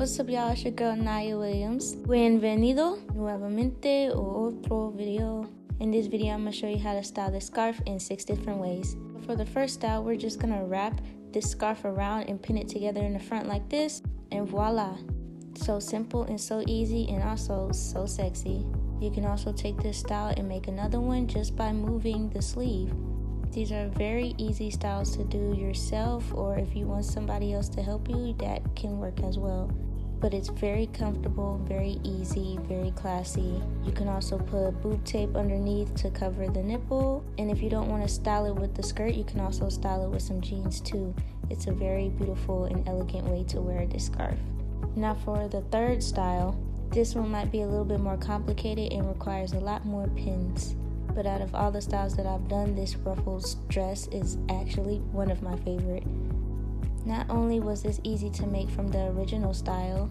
What's up, y'all? It's your girl Naya Williams. Bienvenido nuevamente a otro video. In this video, I'm going to show you how to style this scarf in 6 different ways. For the first style, we're just going to wrap this scarf around and pin it together in the front like this, and voila. So simple and so easy, and also so sexy. You can also take this style and make another one just by moving the sleeve. These are very easy styles to do yourself, or if you want somebody else to help you, that can work as well. But it's very comfortable, very easy, very classy. You can also put boob tape underneath to cover the nipple. And if you don't want to style it with the skirt, you can also style it with some jeans too. It's a very beautiful and elegant way to wear this scarf. Now for the third style, this one might be a little bit more complicated and requires a lot more pins. But out of all the styles that I've done, this ruffles dress is actually one of my favorite. Not only was this easy to make from the original style,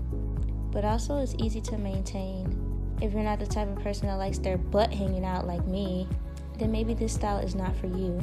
but also it's easy to maintain. If you're not the type of person that likes their butt hanging out like me, then maybe this style is not for you.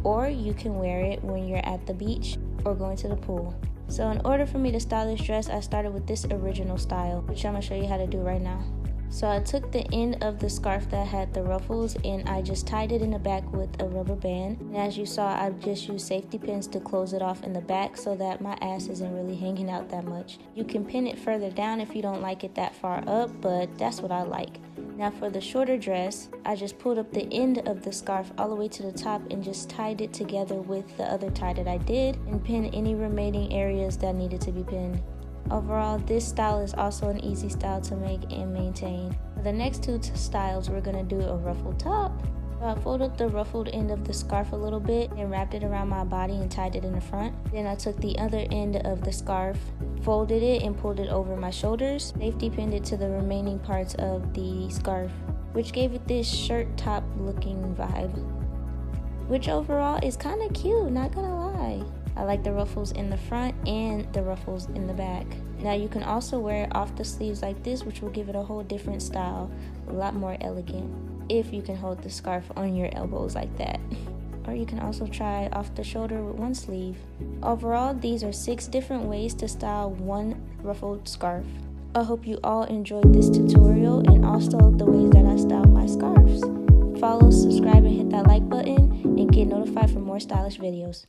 Or you can wear it when you're at the beach or going to the pool. So in order for me to style this dress, I started with this original style, which I'm going to show you how to do right now. So I took the end of the scarf that had the ruffles and I just tied it in the back with a rubber band. And as you saw, I just used safety pins to close it off in the back so that my ass isn't really hanging out that much. You can pin it further down if you don't like it that far up, but that's what I like. Now for the shorter dress, I just pulled up the end of the scarf all the way to the top and just tied it together with the other tie that I did and pinned any remaining areas that needed to be pinned. Overall, this style is also an easy style to make and maintain. For the next two styles, we're going to do a ruffled top. So I folded the ruffled end of the scarf a little bit and wrapped it around my body and tied it in the front. Then I took the other end of the scarf, folded it and pulled it over my shoulders, safety pinned it to the remaining parts of the scarf, which gave it this shirt top looking vibe, which overall is kind of cute, not gonna lie. I like the ruffles in the front and the ruffles in the back. Now you can also wear it off the sleeves like this, which will give it a whole different style, a lot more elegant, if you can hold the scarf on your elbows like that. Or you can also try off the shoulder with one sleeve. Overall, these are 6 different ways to style one ruffled scarf. I hope you all enjoyed this tutorial and also the ways that I style my scarves. Follow, subscribe, and hit that like button and get notified for more stylish videos.